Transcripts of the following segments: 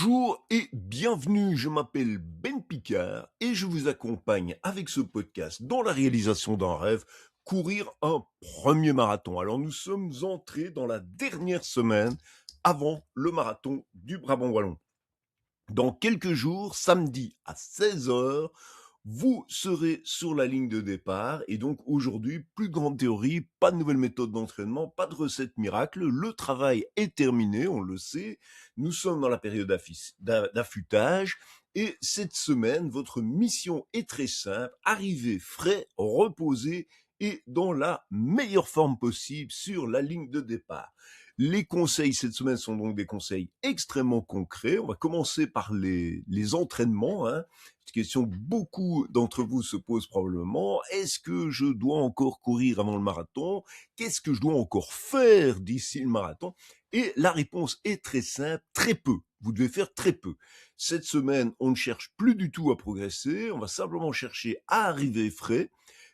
Bonjour et bienvenue, je m'appelle Ben Picard et je vous accompagne avec ce podcast dans la réalisation d'un rêve, courir un premier marathon. Alors nous sommes entrés dans la dernière semaine avant le marathon du Brabant Wallon. Dans quelques jours, samedi à 16 heures, vous serez sur la ligne de départ et donc aujourd'hui, plus de grande théorie, pas de nouvelle méthode d'entraînement, pas de recette miracle, le travail est terminé, on le sait, nous sommes dans la période d'affûtage et cette semaine, votre mission est très simple, arriver frais, reposé et dans la meilleure forme possible sur la ligne de départ. Les conseils cette semaine sont donc des conseils extrêmement concrets. On va commencer par les entraînements, hein. Cette question que beaucoup d'entre vous se posent probablement. Est-ce que je dois encore courir avant le marathon? Qu'est-ce que je dois encore faire d'ici le marathon? Et la réponse est très simple, très peu. Vous devez faire très peu. Cette semaine, on ne cherche plus du tout à progresser. On va simplement chercher à arriver frais.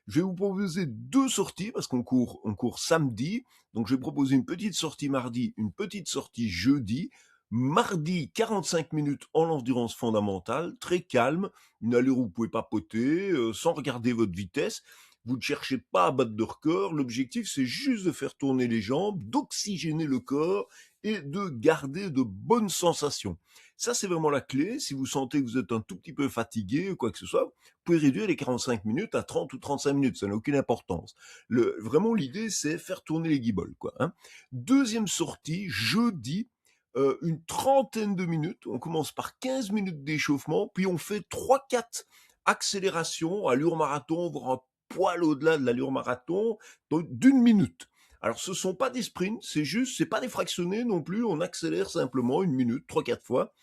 Je vais vous proposer deux sorties parce qu'on court samedi. Donc, je vais proposer une petite sortie mardi, une petite sortie jeudi. Mardi, 45 minutes en endurance fondamentale, très calme, une allure où vous pouvez papoter, sans regarder votre vitesse. Vous ne cherchez pas à battre de record. L'objectif, c'est juste de faire tourner les jambes, d'oxygéner le corps et de garder de bonnes sensations. Ça, c'est vraiment la clé. Si vous sentez que vous êtes un tout petit peu fatigué ou quoi que ce soit, vous pouvez réduire les 45 minutes à 30 ou 35 minutes. Ça n'a aucune importance. Vraiment, l'idée, c'est faire tourner les guibolles, quoi, hein. Deuxième sortie, jeudi, une trentaine de minutes. On commence par 15 minutes d'échauffement, puis on fait 3-4 accélérations, allure marathon, voire un poil au-delà de l'allure marathon, d'une minute. Alors, ce sont pas des sprints, c'est pas des fractionnés non plus, on accélère simplement une minute, 3-4 fois.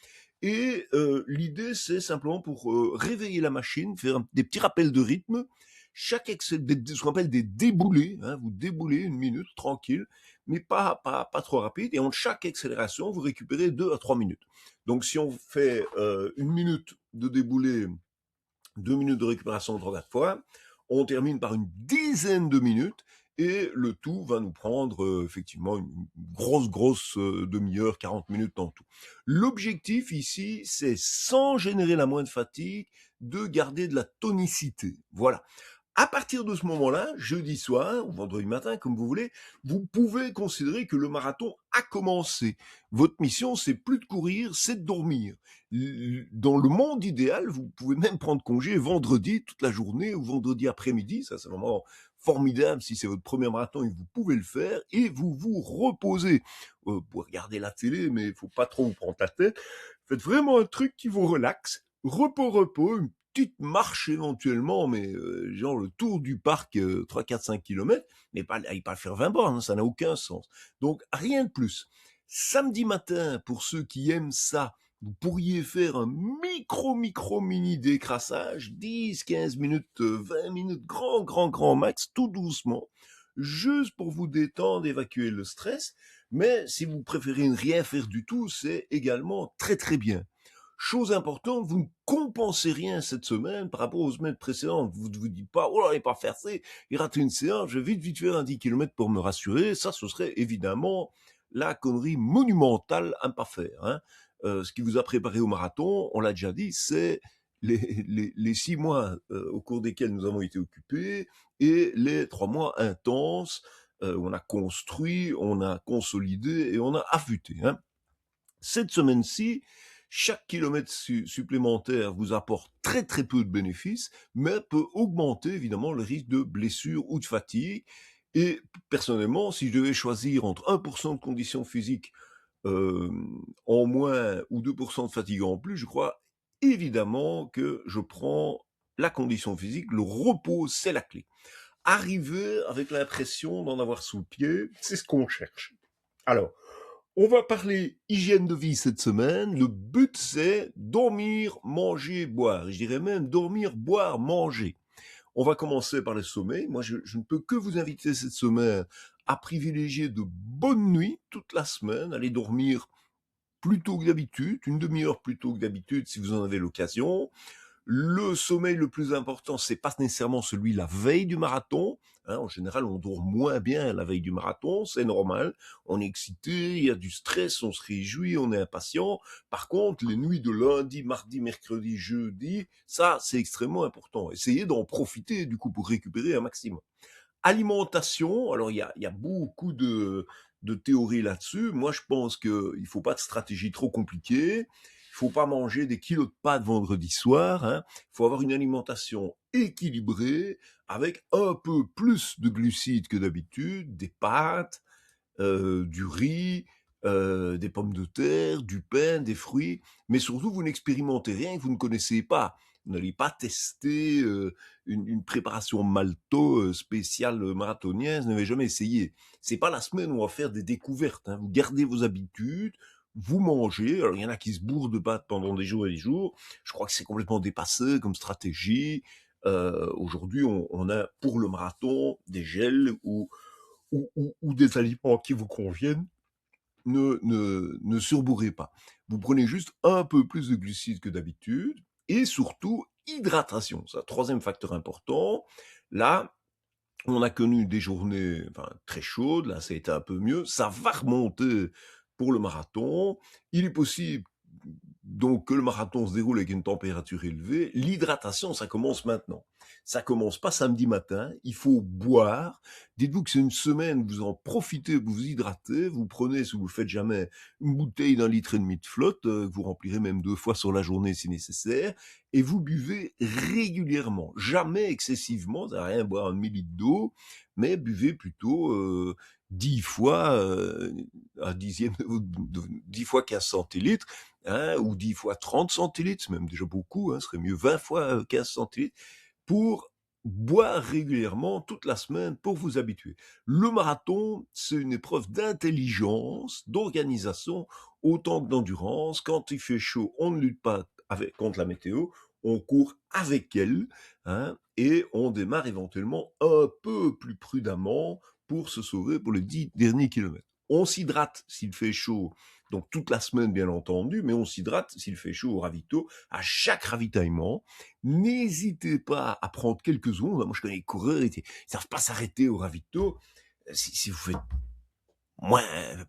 Et l'idée, c'est simplement pour réveiller la machine, faire des petits rappels de rythme. Ce qu'on appelle des déboulés, hein, vous déboulez une minute tranquille, mais pas trop rapide. Et en chaque accélération, vous récupérez 2 à 3 minutes. Donc, si on fait une minute de déboulé, 2 minutes de récupération 3-4 fois, on termine par une dizaine de minutes et le tout va nous prendre effectivement une grosse demi-heure, 40 minutes en tout. L'objectif ici, c'est sans générer la moindre fatigue, de garder de la tonicité. Voilà. À partir de ce moment-là, jeudi soir ou vendredi matin, comme vous voulez, vous pouvez considérer que le marathon a commencé. Votre mission, c'est plus de courir, c'est de dormir. Dans le monde idéal, vous pouvez même prendre congé vendredi toute la journée ou vendredi après-midi. Ça, c'est vraiment formidable si c'est votre premier marathon et que vous pouvez le faire et vous vous reposez. Vous pouvez regarder la télé, mais il faut pas trop vous prendre la tête. Faites vraiment un truc qui vous relaxe. Repos, une petite marche éventuellement, mais genre le tour du parc, 3, 4, 5 kilomètres, mais pas faire 20 bornes, hein, ça n'a aucun sens. Donc rien de plus. Samedi matin, pour ceux qui aiment ça, vous pourriez faire un mini décrassage, 10, 15 minutes, 20 minutes, grand max, tout doucement, juste pour vous détendre, évacuer le stress. Mais si vous préférez ne rien faire du tout, c'est également très bien. Chose importante, vous ne compensez rien cette semaine par rapport aux semaines précédentes. Vous ne vous dites pas, oh là, il n'est pas fait, il rate une séance, je vais vite faire un 10 km pour me rassurer. Ça, ce serait évidemment la connerie monumentale à ne pas faire, hein. Ce qui vous a préparé au marathon, on l'a déjà dit, c'est les 6 mois au cours desquels nous avons été occupés et les 3 mois intenses où on a construit, on a consolidé et on a affûté, hein. Cette semaine-ci, chaque kilomètre supplémentaire vous apporte très peu de bénéfices, mais peut augmenter évidemment le risque de blessure ou de fatigue. Et personnellement, si je devais choisir entre 1% de conditions physiques euh, en moins ou 2% de fatigue en plus, je crois évidemment que je prends la condition physique, le repos, c'est la clé. Arriver avec l'impression d'en avoir sous le pied, c'est ce qu'on cherche. Alors, on va parler hygiène de vie cette semaine. Le but, c'est dormir, manger, boire. Je dirais même dormir, boire, manger. On va commencer par le sommeil. Moi, je ne peux que vous inviter cette semaine à privilégier de bonnes nuits toute la semaine. Allez dormir plus tôt que d'habitude, une demi-heure plus tôt que d'habitude si vous en avez l'occasion. Le sommeil le plus important, c'est pas nécessairement celui la veille du marathon, hein. En général, on dort moins bien la veille du marathon, c'est normal. On est excité, il y a du stress, on se réjouit, on est impatient. Par contre, les nuits de lundi, mardi, mercredi, jeudi, ça, c'est extrêmement important. Essayez d'en profiter, du coup, pour récupérer un maximum. Alimentation, alors il y a beaucoup de théories là-dessus. Moi, je pense qu'il ne faut pas de stratégie trop compliquée. Il faut pas manger des kilos de pâtes vendredi soir, hein. Il faut avoir une alimentation équilibrée avec un peu plus de glucides que d'habitude, des pâtes, du riz, des pommes de terre, du pain, des fruits, mais surtout vous n'expérimentez rien que vous ne connaissez pas. Vous n'allez pas tester une préparation malto spéciale marathonienne, vous n'avez jamais essayé. C'est pas la semaine où on va faire des découvertes, hein. Vous gardez vos habitudes, vous mangez. Alors il y en a qui se bourrent de pâtes pendant des jours et des jours. Je crois que c'est complètement dépassé comme stratégie. Aujourd'hui, on a pour le marathon des gels ou des aliments qui vous conviennent, ne surbourrez pas. Vous prenez juste un peu plus de glucides que d'habitude et surtout hydratation. C'est un troisième facteur important. Là, on a connu des journées très chaudes, là ça a été un peu mieux, ça va remonter pour le marathon. Il est possible donc que le marathon se déroule avec une température élevée. L'hydratation, ça commence maintenant. Ça commence pas samedi matin, il faut boire. Dites-vous que c'est une semaine, vous en profitez, vous vous hydratez, vous prenez, si vous le faites jamais, une bouteille d'1,5 litre de flotte, vous remplirez même 2 fois sur la journée si nécessaire, et vous buvez régulièrement, jamais excessivement, ça n'a rien à boire un demi-litre d'eau, mais buvez plutôt 10 fois, un dixième, 10 fois 15 centilitres, hein, ou 10 fois 30 centilitres, c'est même déjà beaucoup, hein, ce serait mieux 20 fois 15 centilitres, pour boire régulièrement toute la semaine pour vous habituer. Le marathon, c'est une épreuve d'intelligence, d'organisation, autant que d'endurance. Quand il fait chaud, on ne lutte pas contre la météo, on court avec elle, hein, et on démarre éventuellement un peu plus prudemment pour se sauver pour les 10 derniers kilomètres. On s'hydrate s'il fait chaud, donc toute la semaine bien entendu, mais on s'hydrate s'il fait chaud au ravito, à chaque ravitaillement. N'hésitez pas à prendre quelques secondes. Moi, je connais les coureurs, ils ne savent pas s'arrêter au ravito. Si vous faites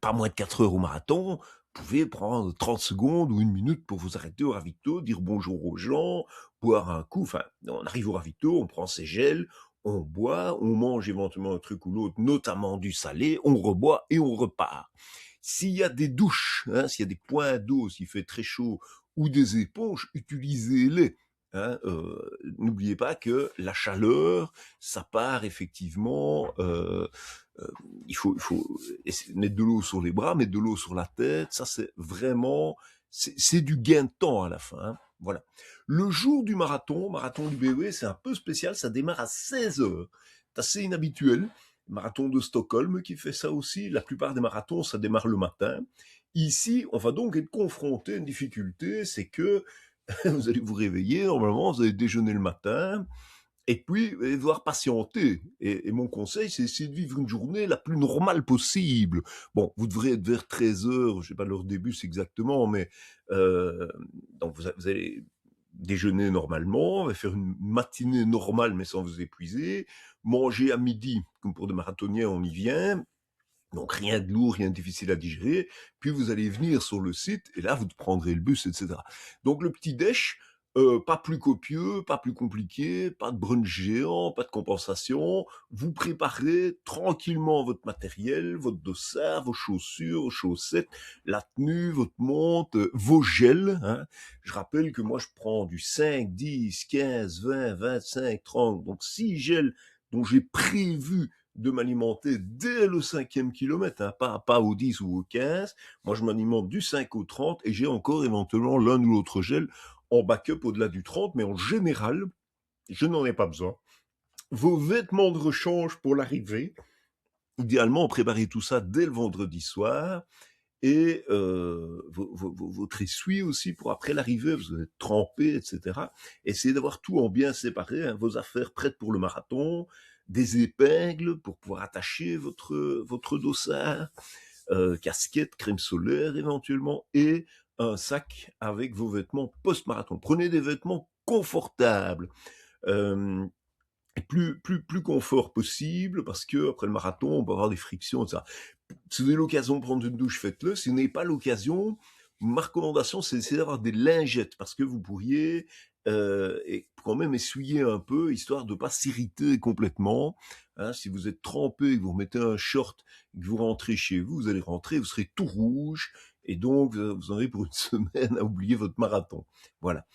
pas moins de 4 heures au marathon, vous pouvez prendre 30 secondes ou 1 minute pour vous arrêter au ravito, dire bonjour aux gens, boire un coup. Enfin, on arrive au ravito, on prend ses gels, on boit, on mange éventuellement un truc ou l'autre, notamment du salé, on reboit et on repart. S'il y a des douches, hein, s'il y a des points d'eau, s'il fait très chaud, ou des éponges, utilisez-les. Hein, n'oubliez pas que la chaleur, ça part effectivement. Il faut mettre de l'eau sur les bras, mettre de l'eau sur la tête. Ça, c'est vraiment, c'est du gain de temps à la fin, hein. Voilà. Le jour du marathon du BOE, c'est un peu spécial. Ça démarre à 16 heures. C'est assez inhabituel. Marathon de Stockholm qui fait ça aussi. La plupart des marathons, ça démarre le matin. Ici, on va donc être confronté à une difficulté, c'est que vous allez vous réveiller, normalement, vous allez déjeuner le matin, et puis vous allez devoir patienter. Et mon conseil, c'est essayer de vivre une journée la plus normale possible. Bon, vous devrez être vers 13 heures, je sais pas leur début c'est exactement, mais donc vous allez déjeuner normalement, vous allez faire une matinée normale mais sans vous épuiser, manger à midi, comme pour des marathoniens on y vient, donc rien de lourd, rien de difficile à digérer, puis vous allez venir sur le site, et là vous prendrez le bus, etc. Donc le petit déj, pas plus copieux, pas plus compliqué, pas de brunch géant, pas de compensation, vous préparez tranquillement votre matériel, votre dossard, vos chaussures, vos chaussettes, la tenue, votre montre, vos gels, hein. Je rappelle que moi je prends du 5, 10, 15, 20, 25, 30, donc 6 gels dont j'ai prévu de m'alimenter dès le 5e kilomètre, hein, pas au 10 ou au 15. Moi, je m'alimente du 5 au 30 et j'ai encore éventuellement l'un ou l'autre gel en backup au-delà du 30, mais en général, je n'en ai pas besoin. Vos vêtements de rechange pour l'arrivée, idéalement, préparez tout ça dès le vendredi soir. Et votre essuie aussi pour après l'arrivée, vous êtes trempé, etc. Essayez d'avoir tout en bien séparé, hein, vos affaires prêtes pour le marathon, des épingles pour pouvoir attacher votre dossard, casquette, crème solaire éventuellement, et un sac avec vos vêtements post-marathon. Prenez des vêtements confortable, hem et plus confort possible parce qu'après le marathon, on peut avoir des frictions et cetera. Si vous avez l'occasion de prendre une douche, faites-le. Si vous n'avez pas l'occasion, ma recommandation, c'est d'essayer d'avoir des lingettes parce que vous pourriez, et quand même essuyer un peu, histoire de pas s'irriter complètement, hein. Si vous êtes trempé et que vous remettez un short et que vous rentrez chez vous, vous allez rentrer, vous serez tout rouge et donc vous en avez pour une semaine à oublier votre marathon. Voilà.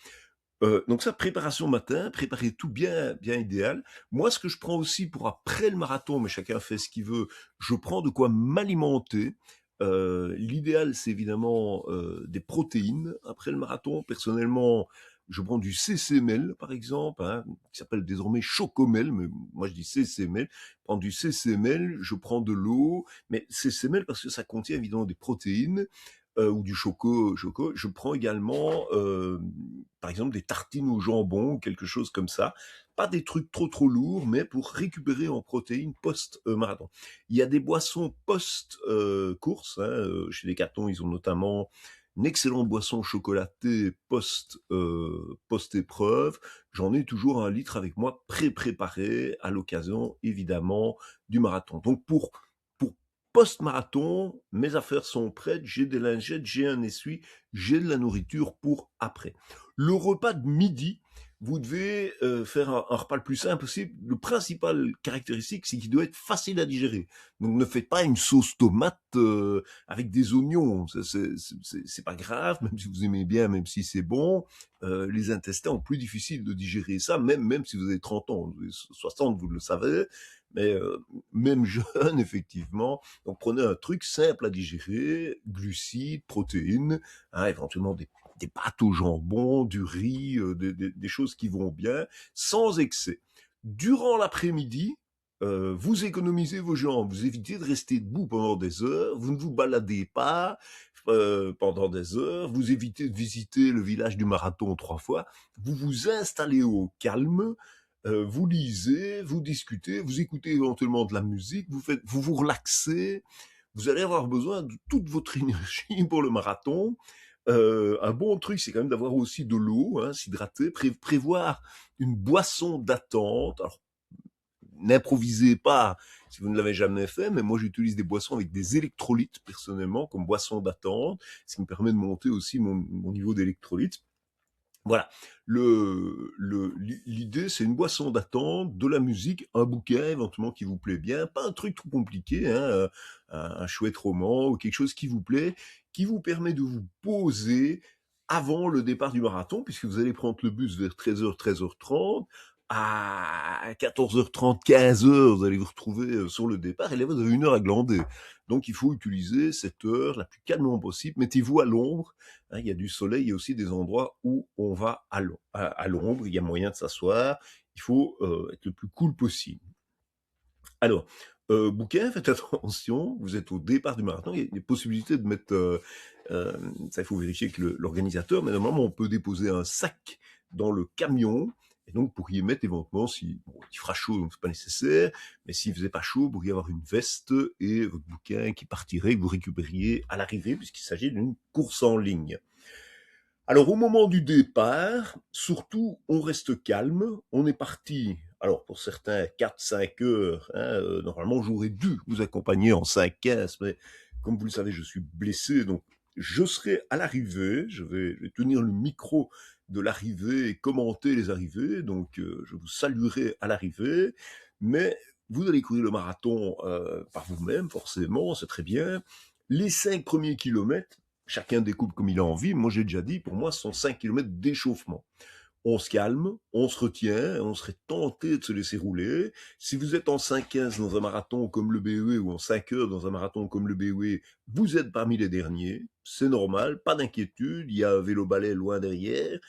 Donc ça, préparation matin, préparer tout bien bien idéal. Moi, ce que je prends aussi pour après le marathon, mais chacun fait ce qu'il veut, je prends de quoi m'alimenter. L'idéal, c'est évidemment, des protéines après le marathon. Personnellement, je prends du CCML, par exemple, hein, qui s'appelle désormais Chocomel, mais moi je dis CCML. Je prends du CCML, je prends de l'eau, mais CCML parce que ça contient évidemment des protéines, ou du choco. Je prends également, par exemple, des tartines au jambon ou quelque chose comme ça. Pas des trucs trop lourds, mais pour récupérer en protéines post, marathon. Il y a des boissons post, course, hein, chez Decathlon, ils ont notamment une excellente boisson chocolatée post-épreuve. J'en ai toujours 1 litre avec moi pré-préparé à l'occasion, évidemment, du marathon. Donc pour post-marathon, mes affaires sont prêtes, j'ai des lingettes, j'ai un essuie, j'ai de la nourriture pour après. Le repas de midi, vous devez faire un repas le plus simple possible. Le principal caractéristique, c'est qu'il doit être facile à digérer. Donc ne faites pas une sauce tomate avec des oignons. C'est pas grave, même si vous aimez bien, même si c'est bon. Les intestins ont plus difficile de digérer ça, même si vous avez 30 ans. Vous avez 60, vous le savez. Mais même jeune, effectivement. Donc prenez un truc simple à digérer, glucides, protéines, hein, éventuellement des pâtes au jambon, du riz, des choses qui vont bien, sans excès. Durant l'après-midi, vous économisez vos jambes, vous évitez de rester debout pendant des heures, vous ne vous baladez pas pendant des heures, vous évitez de visiter le village du marathon 3 fois, vous vous installez au calme, vous lisez, vous discutez, vous écoutez éventuellement de la musique, vous vous relaxez, vous allez avoir besoin de toute votre énergie pour le marathon. Un bon truc, c'est quand même d'avoir aussi de l'eau, hein, s'hydrater, prévoir une boisson d'attente. Alors, n'improvisez pas si vous ne l'avez jamais fait, mais moi j'utilise des boissons avec des électrolytes personnellement comme boisson d'attente, ce qui me permet de monter aussi mon niveau d'électrolytes. Voilà. L'idée, c'est une boisson d'attente, de la musique, un bouquin éventuellement qui vous plaît bien, pas un truc trop compliqué, hein, un chouette roman ou quelque chose qui vous plaît, qui vous permet de vous poser avant le départ du marathon, puisque vous allez prendre le bus vers 13h, 13h30. À 14h30, 15h, vous allez vous retrouver sur le départ, et là, vous avez 1 heure à glander. Donc, il faut utiliser cette heure la plus calmement possible. Mettez-vous à l'ombre, hein, il y a du soleil, il y a aussi des endroits où on va à l'ombre, il y a moyen de s'asseoir, il faut être le plus cool possible. Alors, bouquin, faites attention, vous êtes au départ du marathon, il y a des possibilités de mettre, ça il faut vérifier avec l'organisateur, mais normalement on peut déposer un sac dans le camion, et donc vous pourriez mettre éventuellement, si bon, il fera chaud, donc c'est pas nécessaire, mais s'il faisait pas chaud, vous pourriez avoir une veste et votre bouquin qui partirait, que vous récupériez à l'arrivée, puisqu'il s'agit d'une course en ligne. Alors au moment du départ, surtout, on reste calme, on est parti, alors pour certains 4-5 heures, hein, normalement j'aurais dû vous accompagner en 5-15, mais comme vous le savez, je suis blessé, donc je serai à l'arrivée, je vais tenir le micro de l'arrivée et commenter les arrivées, donc je vous saluerai à l'arrivée, mais vous allez courir le marathon par vous-même, forcément, c'est très bien. Les 5 premiers kilomètres, chacun découpe comme il a envie. Moi, j'ai déjà dit, pour moi, ce sont 5 kilomètres d'échauffement. On se calme, on se retient, on serait tenté de se laisser rouler. Si vous êtes en 5-15 dans un marathon comme le BE ou en 5 heures dans un marathon comme le BE, vous êtes parmi les derniers. C'est normal, pas d'inquiétude, il y a un vélo-balai loin derrière.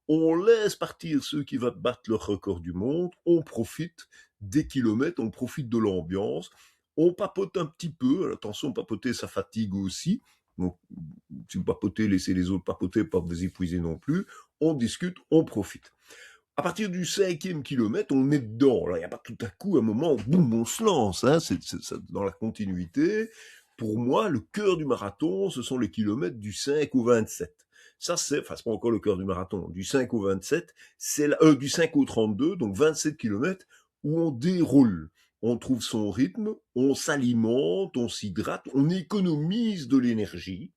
On laisse partir ceux qui vont battre leur record du monde, on profite des kilomètres, on profite de l'ambiance, on papote un petit peu, attention, papoter ça fatigue aussi, donc si vous papotez, laissez les autres papoter, pas vous épuiser non plus, on discute, on profite. À partir du 5e kilomètre, on est dedans. Alors, il n'y a pas tout à coup un moment, boum, on se lance, hein, c'est dans la continuité. Pour moi, le cœur du marathon, ce sont les kilomètres du 5 au 27. Ça, c'est pas encore le cœur du marathon. Du 5 au 27, du 5 au 32, donc 27 kilomètres, où on déroule. On trouve son rythme, on s'alimente, on s'hydrate, on économise de l'énergie.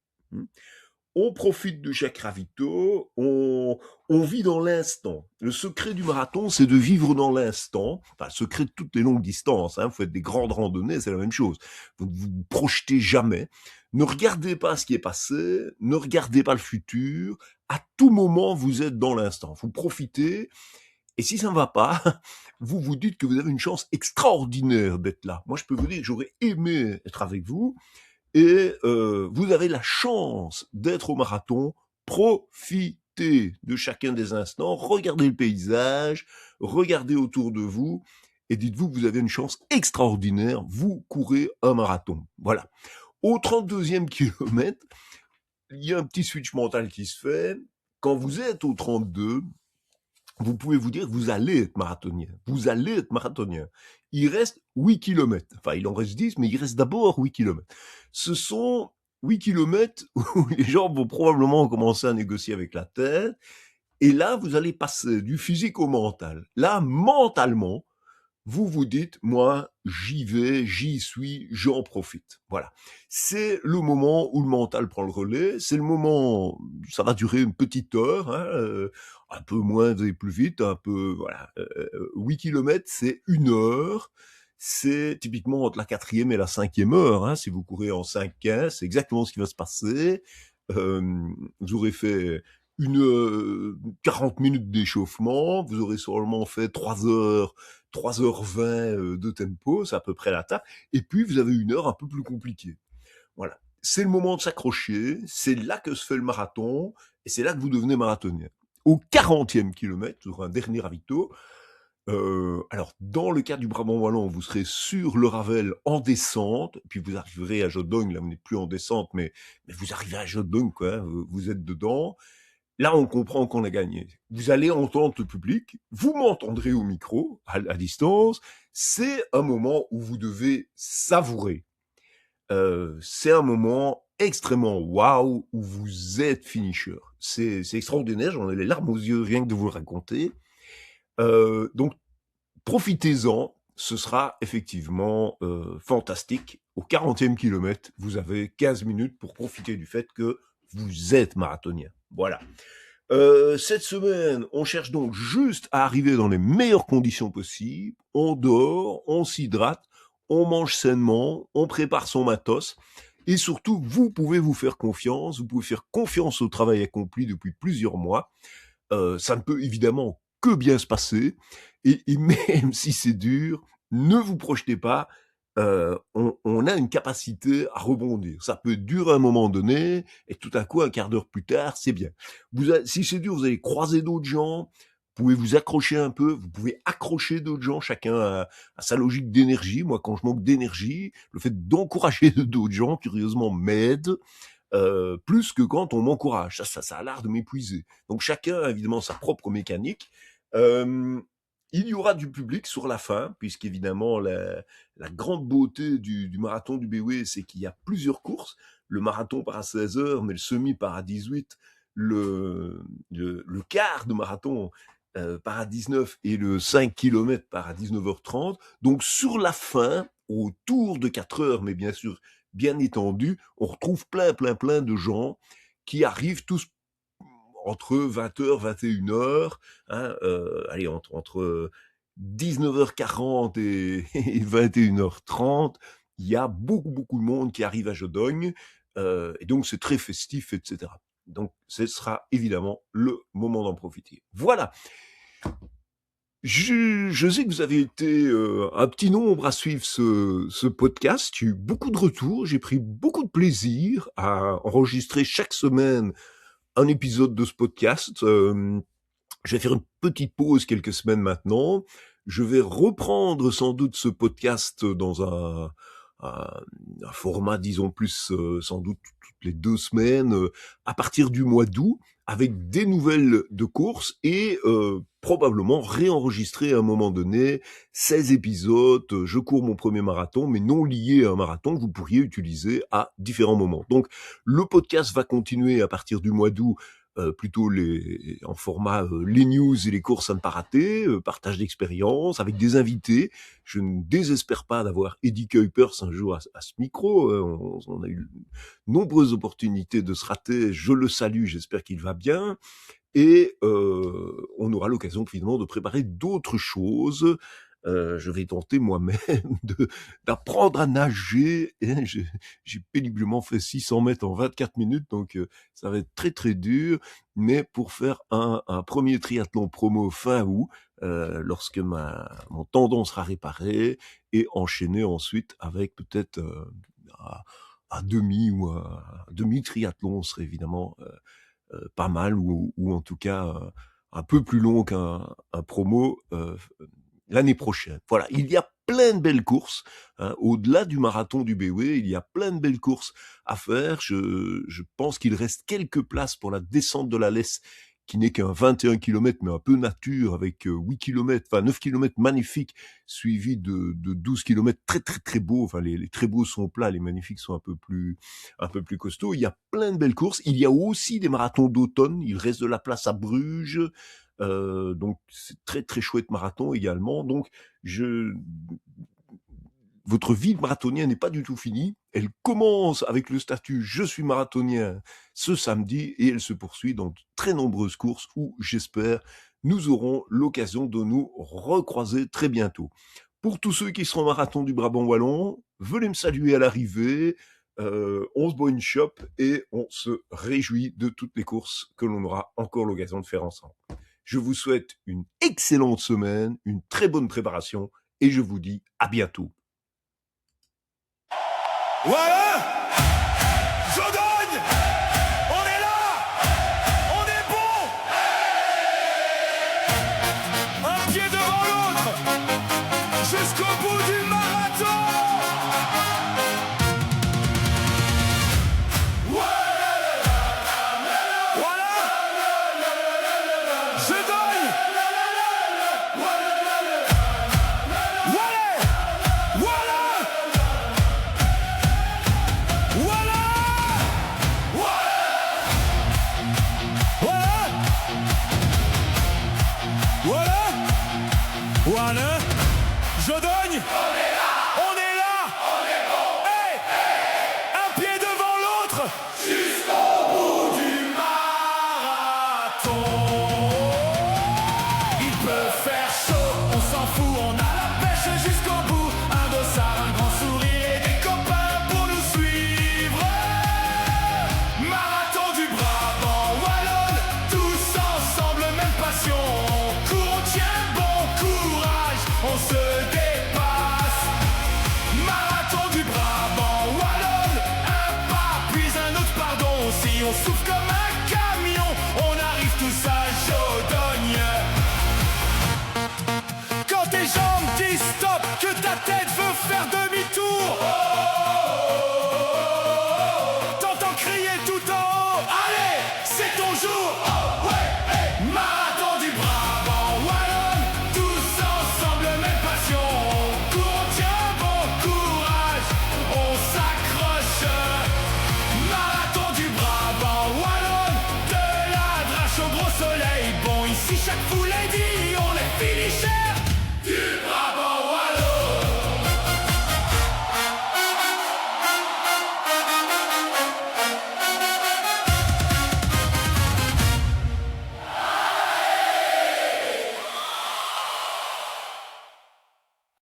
On profite de chaque ravito, on vit dans l'instant. Le secret du marathon, c'est de vivre dans l'instant. Enfin, le secret de toutes les longues distances. Vous faites des grandes randonnées, c'est la même chose. Vous ne vous projetez jamais. Ne regardez pas ce qui est passé, ne regardez pas le futur. À tout moment, vous êtes dans l'instant. Vous profitez. Et si ça ne va pas, vous vous dites que vous avez une chance extraordinaire d'être là. Moi, je peux vous dire que j'aurais aimé être avec vous. Et vous avez la chance d'être au marathon. Profitez de chacun des instants, regardez le paysage, regardez autour de vous, et dites-vous que vous avez une chance extraordinaire, vous courez un marathon. Voilà. Au 32e kilomètre, il y a un petit switch mental qui se fait. Quand vous êtes au 32, vous pouvez vous dire que vous allez être marathonien. Vous allez être marathonien. Il reste 8 kilomètres. Enfin, il en reste 10, mais il reste d'abord 8 kilomètres. Ce sont 8 kilomètres où les gens vont probablement commencer à négocier avec la tête. Et là, vous allez passer du physique au mental. Là, mentalement, vous vous dites, moi, j'y vais, j'y suis, j'en profite. Voilà. C'est le moment où le mental prend le relais. C'est le moment, ça va durer une petite heure, un peu moins et plus vite, un peu, voilà. 8 kilomètres, c'est 1 heure. C'est typiquement entre la 4e et la 5e heure. Si vous courez en 5-15, c'est exactement ce qui va se passer. Vous aurez fait 40 minutes d'échauffement, vous aurez sûrement fait 3h20 de tempo, c'est à peu près la taille, et puis vous avez 1 heure un peu plus compliquée. Voilà. C'est le moment de s'accrocher, c'est là que se fait le marathon, et c'est là que vous devenez marathonien. Au 40e kilomètre, sur un dernier ravito, alors dans le cas du Brabant Wallon, vous serez sur le Ravel en descente, puis vous arriverez à Jodogne, là vous n'êtes plus en descente, mais vous arrivez à Jodogne, quoi, vous êtes dedans. Là, on comprend qu'on a gagné. Vous allez entendre le public, vous m'entendrez au micro, à distance. C'est un moment où vous devez savourer. C'est un moment extrêmement waouh, où vous êtes finisher. C'est extraordinaire, j'en ai les larmes aux yeux rien que de vous le raconter. Donc, profitez-en, ce sera effectivement fantastique. Au 40e kilomètre, vous avez 15 minutes pour profiter du fait que vous êtes marathonien. Voilà. Cette semaine, on cherche donc juste à arriver dans les meilleures conditions possibles. On dort, on s'hydrate, on mange sainement, on prépare son matos. Et surtout, vous pouvez vous faire confiance, vous pouvez faire confiance au travail accompli depuis plusieurs mois. Ça ne peut évidemment que bien se passer. Et même si c'est dur, ne vous projetez pas. On a une capacité à rebondir. Ça peut durer un moment donné, et tout à coup, un quart d'heure plus tard, c'est bien. Si c'est dur, vous allez croiser d'autres gens, vous pouvez vous accrocher un peu, vous pouvez accrocher d'autres gens, chacun a sa logique d'énergie. Moi, quand je manque d'énergie, le fait d'encourager d'autres gens, curieusement, m'aide. Plus que quand on m'encourage. Ça a l'air de m'épuiser. Donc chacun a évidemment sa propre mécanique. Il y aura du public sur la fin, puisqu'évidemment la grande beauté du marathon du BOE, c'est qu'il y a plusieurs courses. Le marathon part à 16h, mais le semi part à 18. Le quart de marathon part à 19 et le 5 km part à 19h30. Donc sur la fin, autour de 4 heures, mais bien sûr bien étendu, on retrouve plein de gens qui arrivent tous entre 20h, 21h, allez, entre 19h40 et 21h30, il y a beaucoup de monde qui arrive à Jodogne, et donc c'est très festif, etc. Donc ce sera évidemment le moment d'en profiter. Voilà. Je sais que vous avez été un petit nombre à suivre ce podcast. J'ai eu beaucoup de retours, j'ai pris beaucoup de plaisir à enregistrer chaque semaine un épisode de ce podcast. Je vais faire une petite pause quelques semaines maintenant. Je vais reprendre sans doute ce podcast dans un format, disons plus, sans doute toutes les 2 semaines, à partir du mois d'août, avec des nouvelles de course et probablement réenregistrer à un moment donné 16 épisodes. Je cours mon premier marathon, mais non liés à un marathon, que vous pourriez utiliser à différents moments. Donc, le podcast va continuer à partir du mois d'août plutôt en format les news et les courses à ne pas rater, partage d'expérience avec des invités. Je ne désespère pas d'avoir Eddie Kuipers un jour à ce micro. On a eu nombreuses opportunités de se rater. Je le salue, j'espère qu'il va bien. Et on aura l'occasion finalement de préparer d'autres choses. Je vais tenter moi-même d'apprendre à nager. Et j'ai péniblement fait 600 mètres en 24 minutes, donc ça va être très très dur. Mais pour faire un premier triathlon promo fin août, lorsque mon tendon sera réparé, et enchaîner ensuite avec peut-être un demi ou un demi-triathlon serait évidemment pas mal, ou en tout cas un peu plus long qu'un promo l'année prochaine. Voilà, il y a plein de belles courses, hein, au-delà du marathon du BOE, il y a plein de belles courses à faire. Je pense qu'il reste quelques places pour la descente de la Lesse, qui n'est qu'un 21 km, mais un peu nature, avec 8 km, enfin 9 km magnifiques, suivi de 12 km très très très beaux. Enfin, les très beaux sont plats, les magnifiques sont un peu plus costauds. Il y a plein de belles courses. Il y a aussi des marathons d'automne. Il reste de la place à Bruges. Donc c'est très très chouette marathon également. Donc votre vie de marathonien n'est pas du tout finie. Elle commence avec le statut je suis marathonien ce samedi, et elle se poursuit dans de très nombreuses courses où, j'espère, nous aurons l'occasion de nous recroiser très bientôt. Pour tous ceux qui seront au marathon du Brabant wallon, venez me saluer à l'arrivée. On se boit une chope et on se réjouit de toutes les courses que l'on aura encore l'occasion de faire ensemble. Je vous souhaite une excellente semaine, une très bonne préparation, et je vous dis à bientôt. Voilà, Jodogne, on est là, on est bon. Un pied devant l'autre, jusqu'au bout du marathon. Voilà, Jodogne. Voilà, Jodogne, on est là, hey, un pied devant l'autre, jusqu'au bout du marathon. Il peut faire chaud, on s'en fout, on a la pêche jusqu'au bout. Un dossard, un grand sourire et des copains pour nous suivre. Marathon du Brabant wallon, tous ensemble, même passion. On court, on tient bon courage, on se dépasse. Marathon du Brabant wallon, un pas puis un autre, pardon. Si on souffle comme un camion, on arrive tous à Jodogne. Quand tes jambes disent stop, que ta tête veut faire de